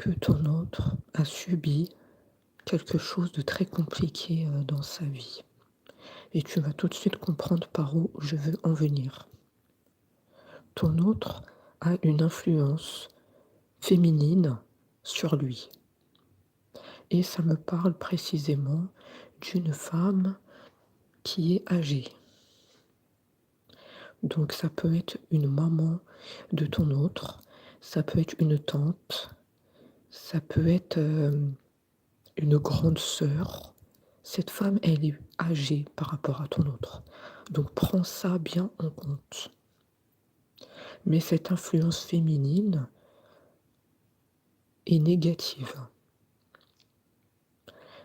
que ton autre a subi quelque chose de très compliqué dans sa vie. Et tu vas tout de suite comprendre par où je veux en venir. Ton autre a une influence féminine sur lui. Et ça me parle précisément d'une femme qui est âgée. Donc ça peut être une maman de ton autre, ça peut être une tante, ça peut être une grande sœur. Cette femme, elle est âgée par rapport à ton autre. Donc prends ça bien en compte. Mais cette influence féminine est négative.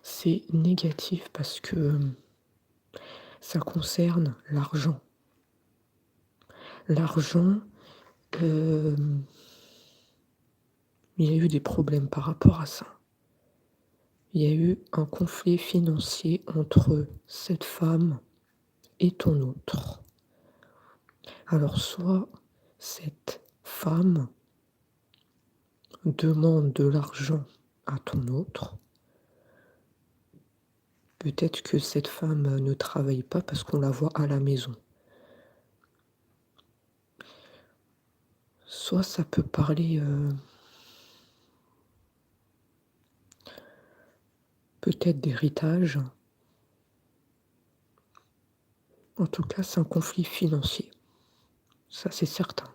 C'est négatif parce que ça concerne l'argent. L'argent, il y a eu des problèmes par rapport à ça. Il y a eu un conflit financier entre cette femme et ton autre. Alors soit cette femme demande de l'argent à ton autre, peut-être que cette femme ne travaille pas parce qu'on la voit à la maison. Soit ça peut parler peut-être d'héritage. En tout cas, c'est un conflit financier. Ça, c'est certain.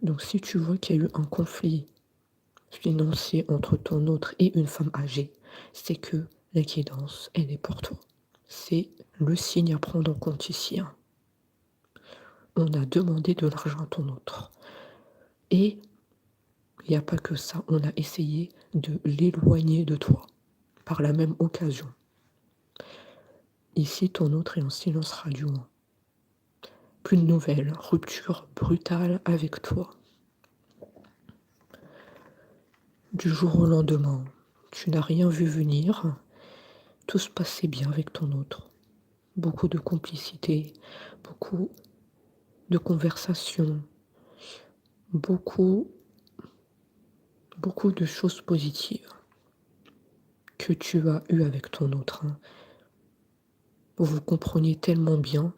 Donc si tu vois qu'il y a eu un conflit financier entre ton autre et une femme âgée, c'est que la guidance, elle est pour toi. C'est le signe à prendre en compte ici, hein. On a demandé de l'argent à ton autre. Et il n'y a pas que ça, on a essayé de l'éloigner de toi par la même occasion. Ici, ton autre est en silence radio. Plus de nouvelles, rupture brutale avec toi. Du jour au lendemain, tu n'as rien vu venir, tout se passait bien avec ton autre. Beaucoup de complicité, beaucoup de conversations, beaucoup, beaucoup de choses positives que tu as eues avec ton autre, hein. Vous vous compreniez tellement bien,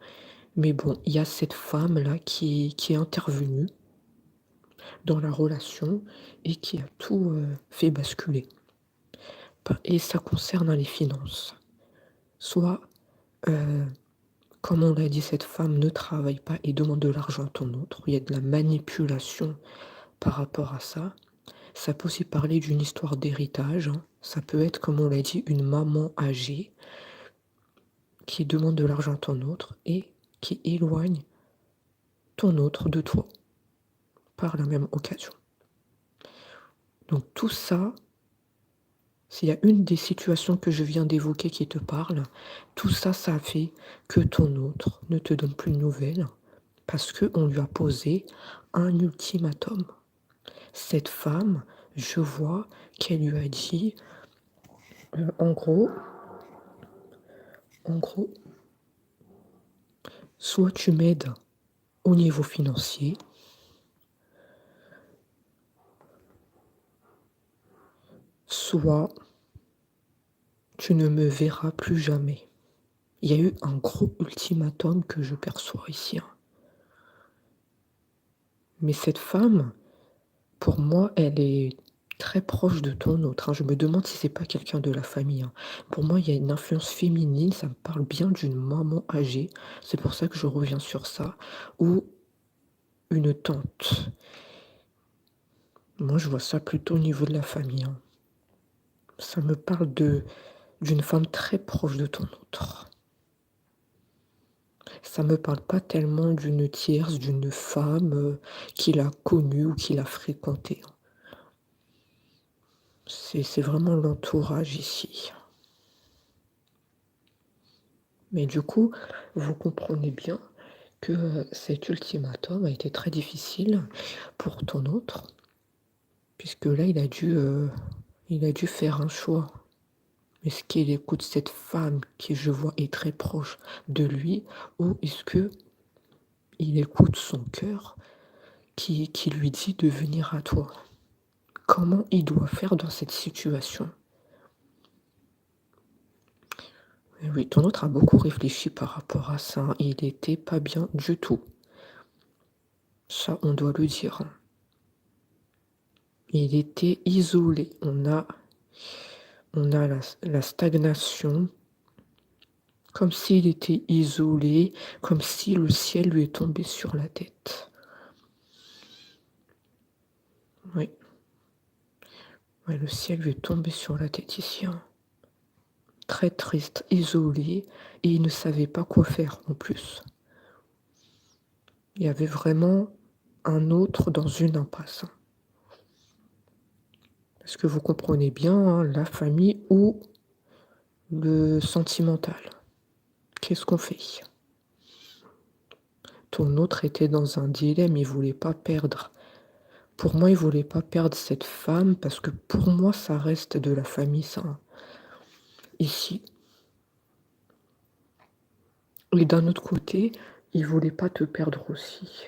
mais bon, il y a cette femme-là qui est intervenue dans la relation et qui a tout fait basculer. Et ça concerne les finances. Soit, comme on l'a dit, cette femme ne travaille pas et demande de l'argent à ton autre. Il y a de la manipulation par rapport à ça. Ça peut aussi parler d'une histoire d'héritage, hein. Ça peut être, comme on l'a dit, une maman âgée qui demande de l'argent à ton autre et qui éloigne ton autre de toi par la même occasion. Donc tout ça, s'il y a une des situations que je viens d'évoquer qui te parle, tout ça, ça a fait que ton autre ne te donne plus de nouvelles parce qu'on lui a posé un ultimatum. Cette femme, je vois qu'elle lui a dit, en gros, soit tu m'aides au niveau financier, soit tu ne me verras plus jamais. Il y a eu un gros ultimatum que je perçois ici, hein. Mais cette femme, pour moi, elle est très proche de ton autre, hein. Je me demande si c'est pas quelqu'un de la famille, hein. Pour moi, il y a une influence féminine, ça me parle bien d'une maman âgée. C'est pour ça que je reviens sur ça. Ou une tante. Moi, je vois ça plutôt au niveau de la famille, hein. Ça me parle d'une femme très proche de ton autre. Ça me parle pas tellement d'une tierce, d'une femme qu'il a connue ou qu'il a fréquentée, hein. C'est vraiment l'entourage ici. Mais du coup, vous comprenez bien que cet ultimatum a été très difficile pour ton autre, puisque là, il a dû faire un choix. Est-ce qu'il écoute cette femme qui, je vois, est très proche de lui, ou est-ce que il écoute son cœur qui lui dit de venir à toi? comment il doit faire dans cette situation. Et oui, ton autre a beaucoup réfléchi par rapport à ça, hein. Il était pas bien du tout. Ça, on doit le dire, hein. Il était isolé. On a la stagnation, comme s'il était isolé, comme si le ciel lui est tombé sur la tête. Oui, ouais, le ciel lui est tombé sur la tête ici, hein. Très triste, isolé, et il ne savait pas quoi faire en plus. Il y avait vraiment un autre dans une impasse, hein. Est-ce que vous comprenez bien, hein, la famille ou le sentimental? Qu'est-ce qu'on fait? Ton autre était dans un dilemme, il voulait pas perdre. Pour moi, il voulait pas perdre cette femme parce que pour moi, ça reste de la famille, ça, hein, ici. Et d'un autre côté, il voulait pas te perdre aussi.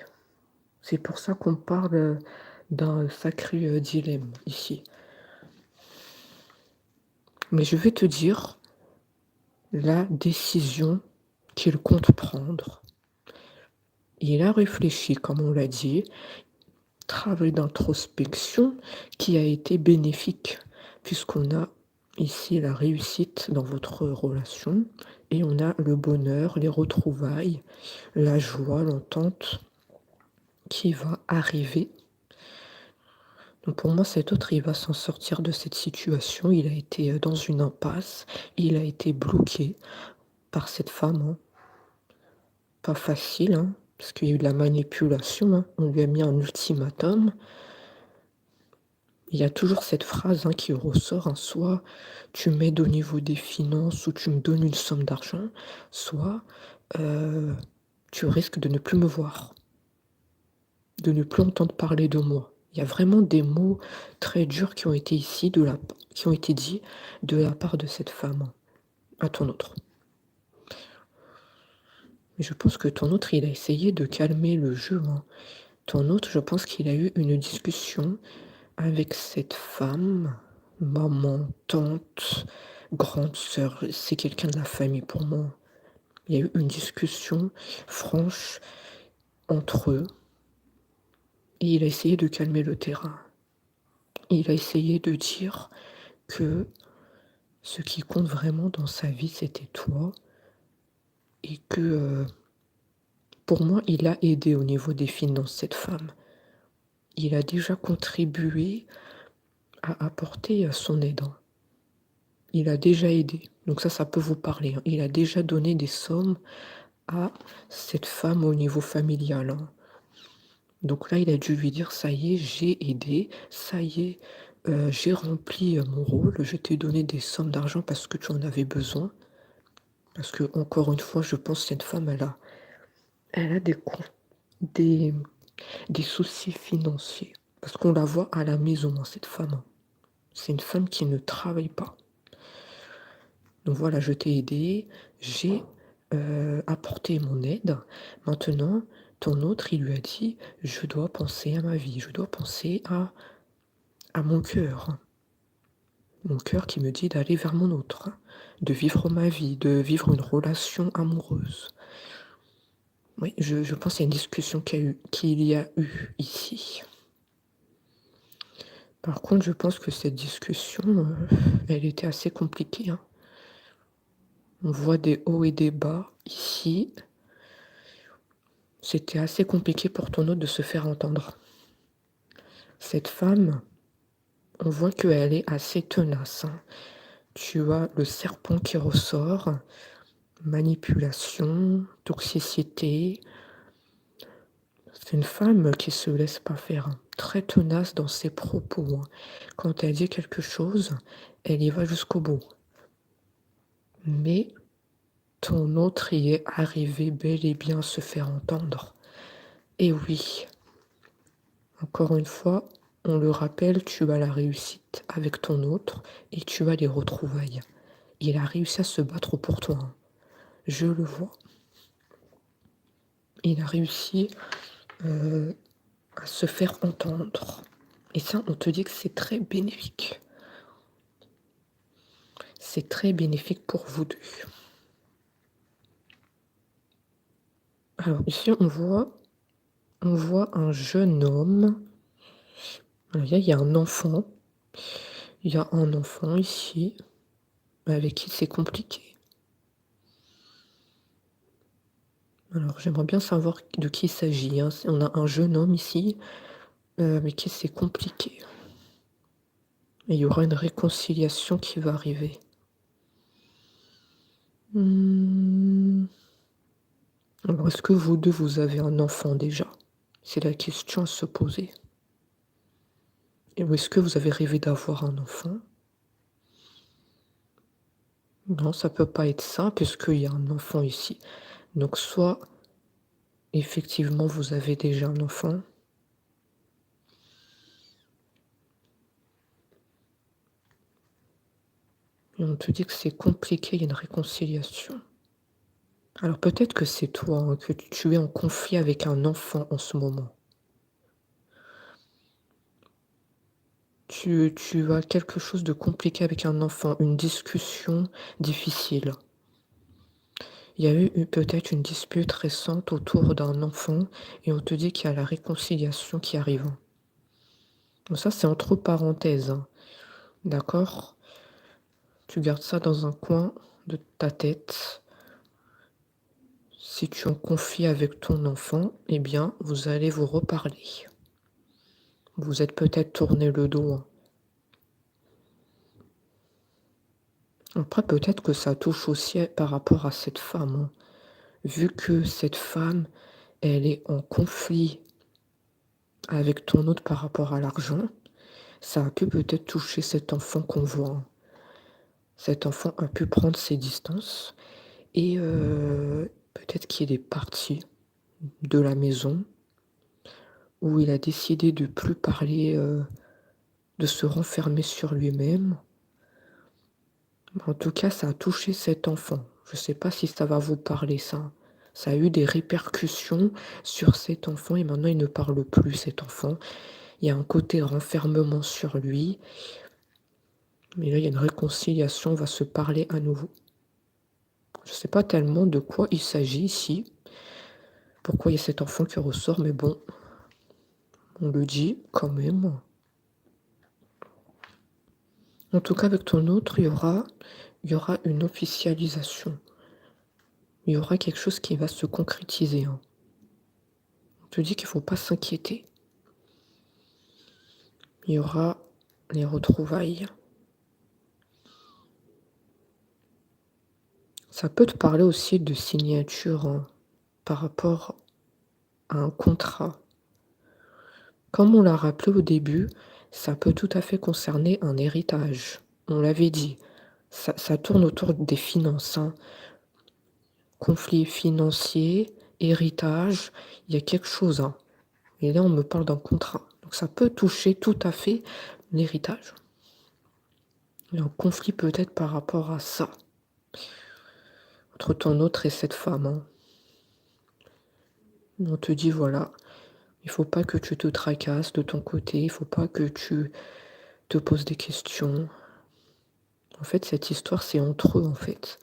C'est pour ça qu'on parle d'un sacré dilemme ici. Mais je vais te dire la décision qu'il compte prendre. Il a réfléchi, comme on l'a dit, travail d'introspection qui a été bénéfique, puisqu'on a ici la réussite dans votre relation et on a le bonheur, les retrouvailles, la joie, l'entente qui va arriver. Donc pour moi, cet autre, il va s'en sortir de cette situation. Il a été dans une impasse, il a été bloqué par cette femme, hein. Pas facile, hein, parce qu'il y a eu de la manipulation, hein. On lui a mis un ultimatum. Il y a toujours cette phrase, hein, qui ressort, hein, soit tu m'aides au niveau des finances ou tu me donnes une somme d'argent, soit tu risques de ne plus me voir, de ne plus entendre parler de moi. Il y a vraiment des mots très durs qui ont été qui ont été dits de la part de cette femme, hein, à ton autre. Mais je pense que ton autre, il a essayé de calmer le jeu, hein. Ton autre, je pense qu'il a eu une discussion avec cette femme, maman, tante, grande sœur, c'est quelqu'un de la famille pour moi. Il y a eu une discussion franche entre eux et il a essayé de calmer le terrain. Il a essayé de dire que ce qui compte vraiment dans sa vie, c'était toi et que pour moi, il a aidé au niveau des finances, cette femme. Il a déjà contribué à apporter son aide, hein. Il a déjà aidé. Donc ça peut vous parler, hein. Il a déjà donné des sommes à cette femme au niveau familial, hein. Donc là, il a dû lui dire: «Ça y est, j'ai aidé, ça y est, j'ai rempli, mon rôle, je t'ai donné des sommes d'argent parce que tu en avais besoin». Parce que encore une fois, je pense que cette femme, elle a des des soucis financiers. Parce qu'on la voit à la maison, hein, cette femme, hein. C'est une femme qui ne travaille pas. Donc voilà, je t'ai aidé, j'ai, apporté mon aide. Maintenant, ton autre, il lui a dit: «Je dois penser à ma vie, je dois penser à mon cœur. Mon cœur qui me dit d'aller vers mon autre, hein, de vivre ma vie, de vivre une relation amoureuse». Oui, je pense qu'il y a une discussion qu'il y a eu ici. Par contre, je pense que cette discussion, elle était assez compliquée, hein. On voit des hauts et des bas ici. C'était assez compliqué pour ton autre de se faire entendre. Cette femme, on voit qu'elle est assez tenace, hein. Tu as le serpent qui ressort, manipulation, toxicité. C'est une femme qui se laisse pas faire, hein, très tenace dans ses propos, hein. Quand elle dit quelque chose, elle y va jusqu'au bout. Mais ton autre y est arrivé bel et bien à se faire entendre. Et oui, encore une fois, on le rappelle, tu as la réussite avec ton autre et tu as les retrouvailles. Il a réussi à se battre pour toi, hein. Je le vois. Il a réussi à se faire entendre. Et ça, on te dit que c'est très bénéfique. C'est très bénéfique pour vous deux. Alors ici, on voit un jeune homme. Alors, il y a un enfant. Il y a un enfant ici avec qui c'est compliqué. Alors, j'aimerais bien savoir de qui il s'agit, hein. On a un jeune homme ici, avec qui c'est compliqué. Et il y aura une réconciliation qui va arriver. Alors, est-ce que vous deux, vous avez un enfant déjà? C'est la question à se poser. Et est-ce que vous avez rêvé d'avoir un enfant? Non, ça peut pas être ça, puisqu'il y a un enfant ici. Donc, soit effectivement, vous avez déjà un enfant. Et on te dit que c'est compliqué, il y a une réconciliation. Alors peut-être que c'est toi, hein, que tu es en conflit avec un enfant en ce moment. Tu as quelque chose de compliqué avec un enfant, une discussion difficile. Il y a eu peut-être une dispute récente autour d'un enfant et on te dit qu'il y a la réconciliation qui arrive. Donc ça, c'est entre parenthèses, hein, d'accord? Tu gardes ça dans un coin de ta tête. Si tu es en conflit avec ton enfant, eh bien, vous allez vous reparler. Vous êtes peut-être tourné le dos, hein. Après, peut-être que ça touche aussi par rapport à cette femme, hein. Vu que cette femme, elle est en conflit avec ton autre par rapport à l'argent, ça a pu peut-être toucher cet enfant qu'on voit, hein. Cet enfant a pu prendre ses distances et peut-être qu'il est parti de la maison où il a décidé de plus parler, de se renfermer sur lui-même. En tout cas, ça a touché cet enfant. Je ne sais pas si ça va vous parler ça. Ça a eu des répercussions sur cet enfant et maintenant il ne parle plus, cet enfant. Il y a un côté renfermement sur lui, mais là il y a une réconciliation, on va se parler à nouveau. Je ne sais pas tellement de quoi il s'agit ici, pourquoi il y a cet enfant qui ressort, mais bon, on le dit quand même. En tout cas, avec ton autre, il y aura une officialisation. Il y aura quelque chose qui va se concrétiser, hein. On te dit qu'il ne faut pas s'inquiéter. Il y aura les retrouvailles. Ça peut te parler aussi de signature, hein, par rapport à un contrat. Comme on l'a rappelé au début, ça peut tout à fait concerner un héritage. On l'avait dit, ça tourne autour des finances, hein. Conflit financier, héritage, il y a quelque chose, hein. Et là, on me parle d'un contrat. Donc ça peut toucher tout à fait l'héritage. Il y a un conflit peut-être par rapport à ça, entre ton autre et cette femme, hein. On te dit, voilà, il faut pas que tu te tracasses de ton côté, il faut pas que tu te poses des questions. En fait, cette histoire, c'est entre eux, en fait.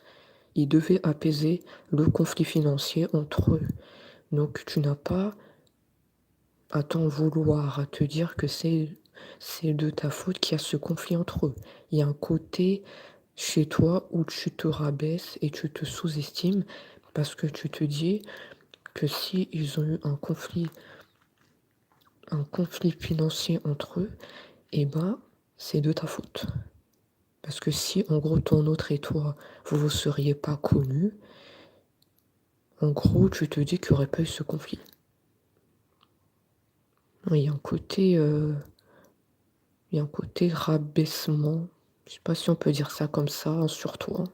Ils devaient apaiser le conflit financier entre eux. Donc, tu n'as pas à t'en vouloir, à te dire que c'est de ta faute qu'il y a ce conflit entre eux. Il y a un côté chez toi où tu te rabaisses et tu te sous-estimes parce que tu te dis que si ils ont eu un conflit financier entre eux, eh ben, c'est de ta faute. Parce que si, en gros, ton autre et toi, vous vous seriez pas connus, en gros, tu te dis qu'il n'y aurait pas eu ce conflit. Il y a un côté, il y a un côté rabaissement. Je sais pas si on peut dire ça comme ça, hein, sur toi.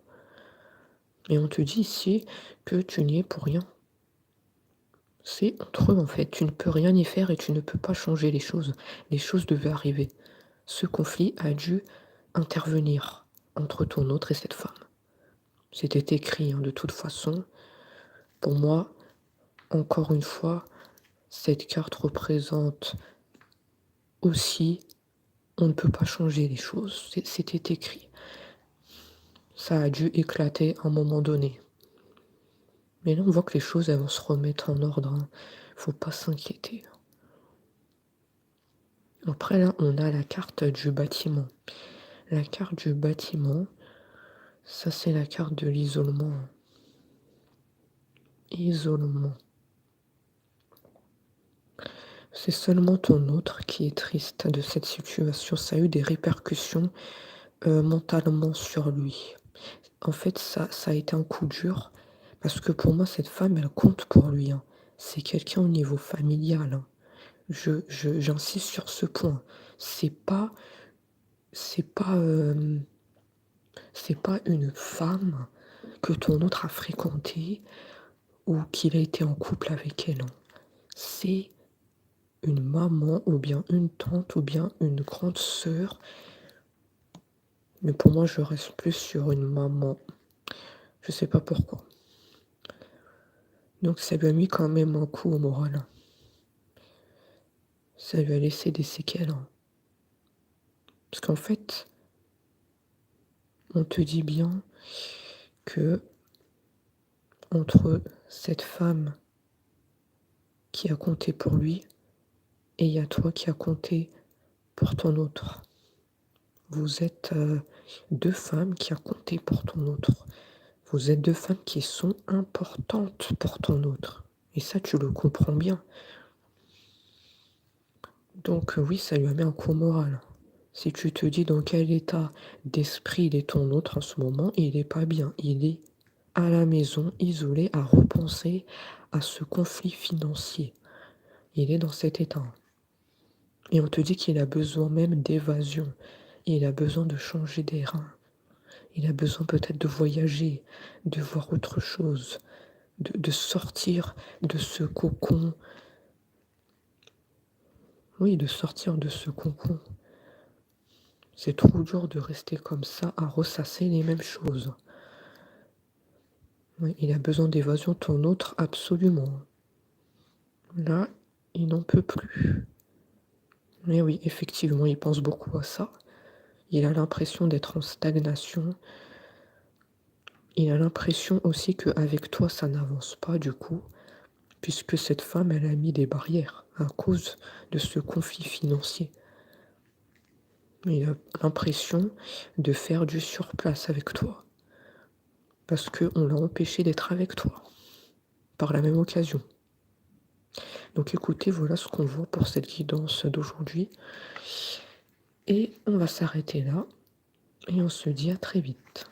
Et on te dit ici que tu n'y es pour rien. C'est entre eux, en fait. Tu ne peux rien y faire et tu ne peux pas changer les choses. Les choses devaient arriver. Ce conflit a dû intervenir entre ton autre et cette femme. C'était écrit, hein, de toute façon. Pour moi, encore une fois, cette carte représente aussi, on ne peut pas changer les choses. C'était écrit. Ça a dû éclater à un moment donné. Mais là, on voit que les choses, elles vont se remettre en ordre, hein. Faut pas s'inquiéter. Après, là, on a la carte du bâtiment. La carte du bâtiment, ça, c'est la carte de l'isolement. Isolement. C'est seulement ton autre qui est triste de cette situation. Ça a eu des répercussions mentalement sur lui. En fait, ça a été un coup dur parce que pour moi, cette femme, elle compte pour lui, hein. C'est quelqu'un au niveau familial, hein. J'insiste sur ce point. C'est pas, c'est pas, c'est pas une femme que ton autre a fréquentée ou qu'il a été en couple avec elle, hein. C'est une maman ou bien une tante ou bien une grande sœur. Mais pour moi, je reste plus sur une maman. Je sais pas pourquoi. Donc ça lui a mis quand même un coup au moral, hein. Ça lui a laissé des séquelles, hein. Parce qu'en fait, on te dit bien que entre cette femme qui a compté pour lui et il y a toi qui a compté pour ton autre. Vous êtes deux femmes qui a compté pour ton autre. Vous êtes deux femmes qui sont importantes pour ton autre. Et ça, tu le comprends bien. Donc oui, ça lui a mis un coup au moral. Si tu te dis dans quel état d'esprit il est ton autre en ce moment, il n'est pas bien. Il est à la maison, isolé, à repenser à ce conflit financier. Il est dans cet état. Et on te dit qu'il a besoin même d'évasion. Il a besoin de changer d'air. Il a besoin peut-être de voyager, de voir autre chose, de sortir de ce cocon. Oui, de sortir de ce cocon. C'est trop dur de rester comme ça à ressasser les mêmes choses. Oui, il a besoin d'évasion, ton autre, absolument. Là, il n'en peut plus. Mais oui, effectivement, il pense beaucoup à ça. Il a l'impression d'être en stagnation. Il a l'impression aussi qu'avec toi, ça n'avance pas du coup, puisque cette femme, elle a mis des barrières à cause de ce conflit financier. Il a l'impression de faire du surplace avec toi, parce qu'on l'a empêché d'être avec toi, par la même occasion. Donc écoutez, voilà ce qu'on voit pour cette guidance d'aujourd'hui. Et on va s'arrêter là, et on se dit à très vite.